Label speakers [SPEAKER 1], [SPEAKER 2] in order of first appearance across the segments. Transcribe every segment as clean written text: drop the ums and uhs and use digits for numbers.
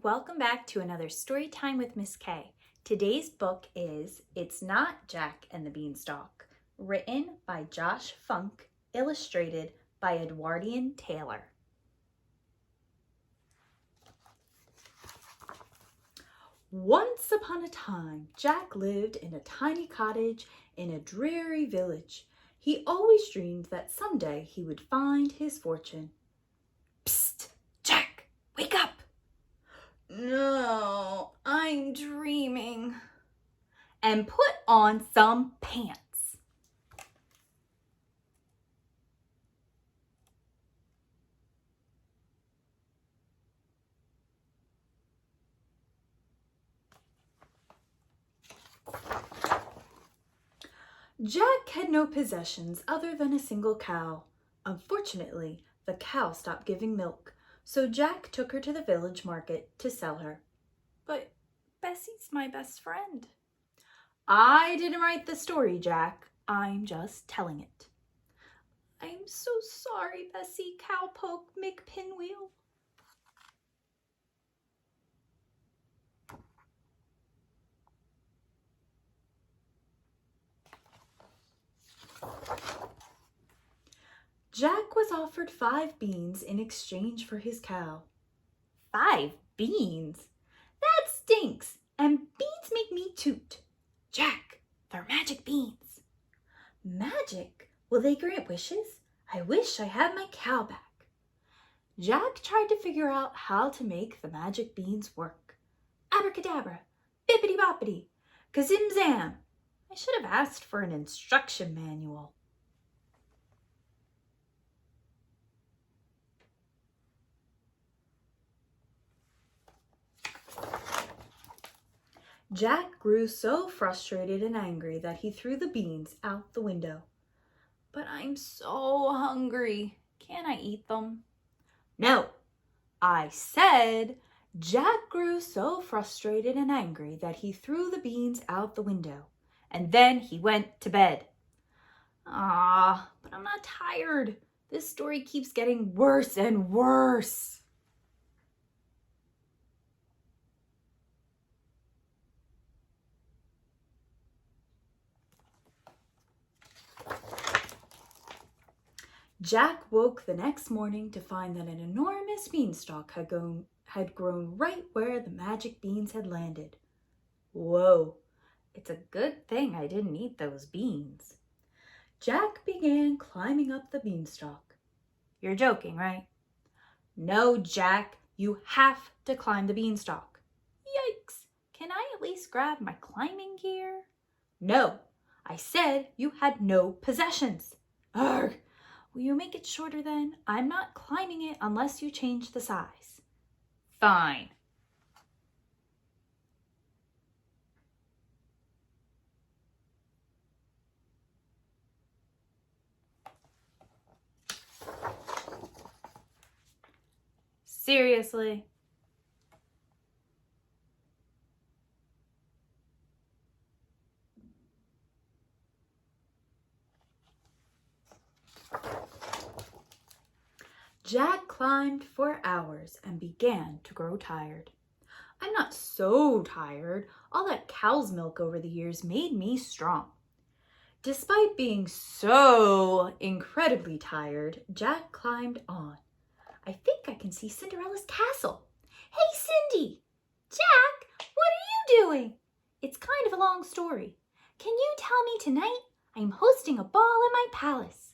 [SPEAKER 1] welcome back to another story time with Miss K. Today's book is It's Not Jack and the Beanstalk, written by Josh Funk, illustrated by Edwardian Taylor. Once upon a time, Jack lived in a tiny cottage in a dreary village. He always dreamed that someday he would find his fortune. Psst! Jack, wake up! No, I'm dreaming. And put on some pants. Jack had no possessions other than a single cow. Unfortunately, the cow stopped giving milk, so Jack took her to the village market to sell her. But Bessie's my best friend. I didn't write the story, Jack. I'm just telling it. I'm so sorry, Bessie, Cowpoke, McPinwheel. Jack was offered 5 beans in exchange for his cow. 5 beans? That stinks, and beans make me toot. Jack, they're magic beans. Magic? Will they grant wishes? I wish I had my cow back. Jack tried to figure out how to make the magic beans work. Abracadabra, bippity boppity, kazim zam. I should have asked for an instruction manual. Jack grew so frustrated and angry that he threw the beans out the window. But I'm so hungry. Can I eat them? No, I said Jack grew so frustrated and angry that he threw the beans out the window. And then he went to bed. But I'm not tired. This story keeps getting worse and worse. Jack woke the next morning to find that an enormous beanstalk had grown right where the magic beans had landed. Whoa, it's a good thing I didn't eat those beans. Jack began climbing up the beanstalk. You're joking, right? No, Jack, you have to climb the beanstalk. Yikes, can I at least grab my climbing gear? No, I said you had no possessions. Arrgh. Will you make it shorter then? I'm not climbing it unless you change the size. Fine. Seriously? Jack climbed for hours and began to grow tired. I'm not so tired. All that cow's milk over the years made me strong. Despite being so incredibly tired, Jack climbed on. I think I can see Cinderella's castle. Hey, Cindy! Jack, what are you doing? It's kind of a long story. Can you tell me tonight? I'm hosting a ball in my palace.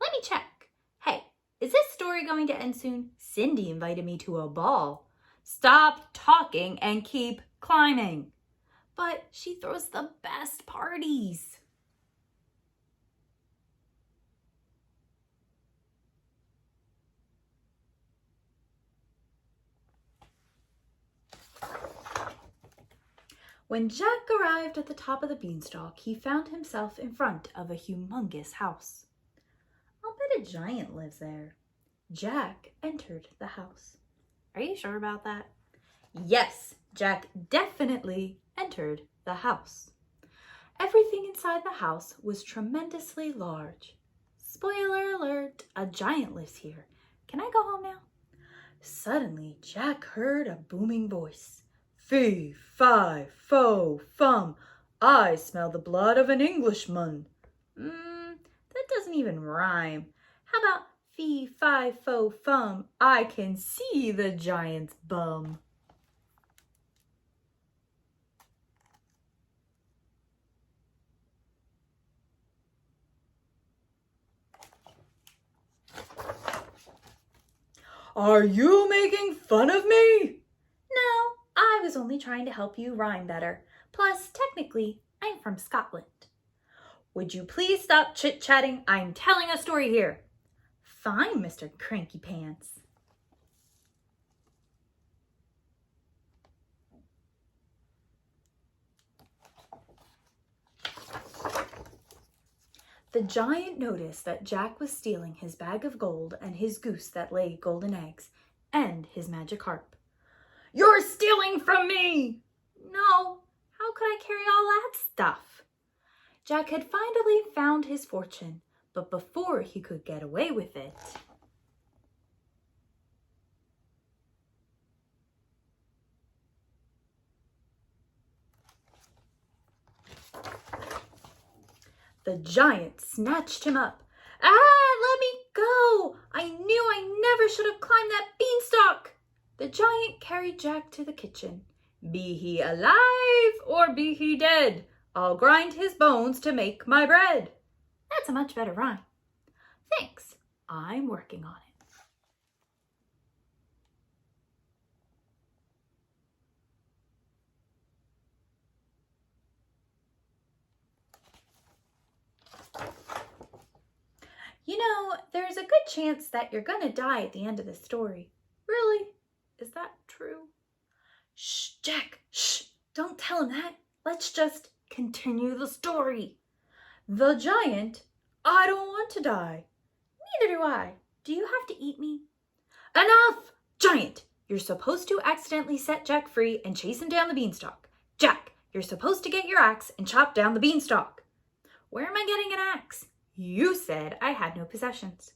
[SPEAKER 1] Let me check. Hey, is this story going to end soon? Cindy invited me to a ball. Stop talking and keep climbing. But she throws the best parties. When Jack arrived at the top of the beanstalk, he found himself in front of a humongous house. I'll bet a giant lives there. Jack entered the house. Are you sure about that? Yes, Jack definitely entered the house. Everything inside the house was tremendously large. Spoiler alert, a giant lives here. Can I go home now? Suddenly, Jack heard a booming voice. Fee, fi, fo, fum, I smell the blood of an Englishman. That doesn't even rhyme. How about fee, fi, fo, fum, I can see the giant's bum? Are you making fun of me? No, I was only trying to help you rhyme better. Plus, technically, I'm from Scotland. Would you please stop chit-chatting? I'm telling a story here. Fine, Mr. Cranky Pants. The giant noticed that Jack was stealing his bag of gold and his goose that laid golden eggs and his magic harp. You're stealing from me! No, how could I carry all that stuff? Jack had finally found his fortune, but before he could get away with it, the giant snatched him up. Let me go! I knew I never should have climbed that beanstalk! The giant carried Jack to the kitchen. Be he alive or be he dead, I'll grind his bones to make my bread. That's a much better rhyme. Thanks, I'm working on it. You know, there's a good chance that you're gonna die at the end of the story. Really? Is that true? Shh, Jack, shh, don't tell him that. Let's just continue the story. The giant, I don't want to die. Neither do I. Do you have to eat me? Enough! Giant, you're supposed to accidentally set Jack free and chase him down the beanstalk. Jack, you're supposed to get your axe and chop down the beanstalk. Where am I getting an axe? You said I had no possessions.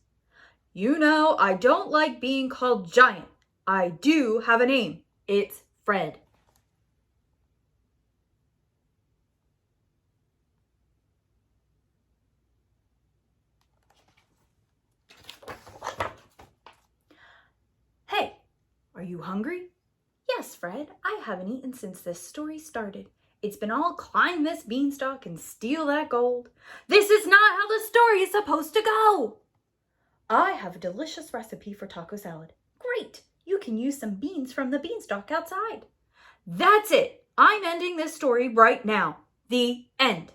[SPEAKER 1] You know I don't like being called giant. I do have a name. It's Fred. Hey, are you hungry? Yes, Fred, I haven't eaten since this story started. It's been all climb this beanstalk and steal that gold. This is not how the story is supposed to go. I have a delicious recipe for taco salad. Great, you can use some beans from the beanstalk outside. That's it. I'm ending this story right now. The end.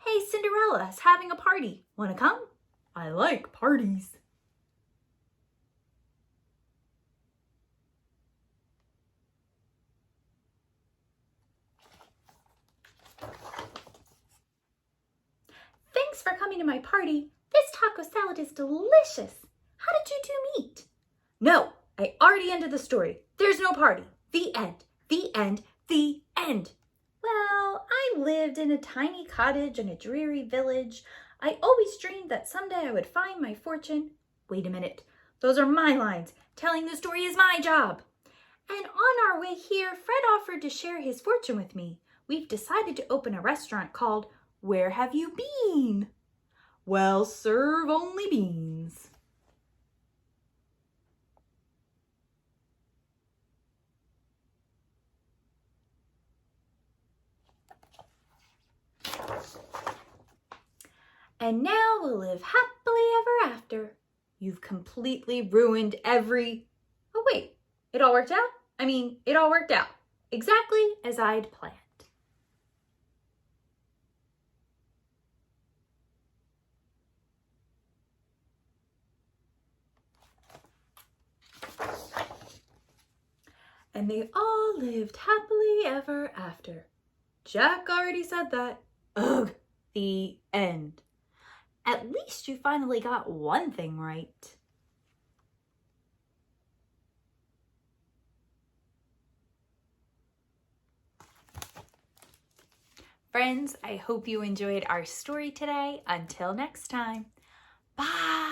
[SPEAKER 1] Hey, Cinderella's having a party. Want to come? I like parties. Thanks for coming to my party. This taco salad is delicious. How did you two meet? No, I already ended the story. There's no party. The end. The end. The end. Well, I lived in a tiny cottage in a dreary village. I always dreamed that someday I would find my fortune. Wait a minute. Those are my lines. Telling the story is my job. And on our way here, Fred offered to share his fortune with me. We've decided to open a restaurant called Where Have You Been? Well, serve only beans. And now we'll live happily ever after. You've completely ruined every... Oh wait, it all worked out? It all worked out. Exactly as I'd planned. And they all lived happily ever after. Jack already said that. Ugh, the end. At least you finally got one thing right. Friends, I hope you enjoyed our story today. Until next time, bye.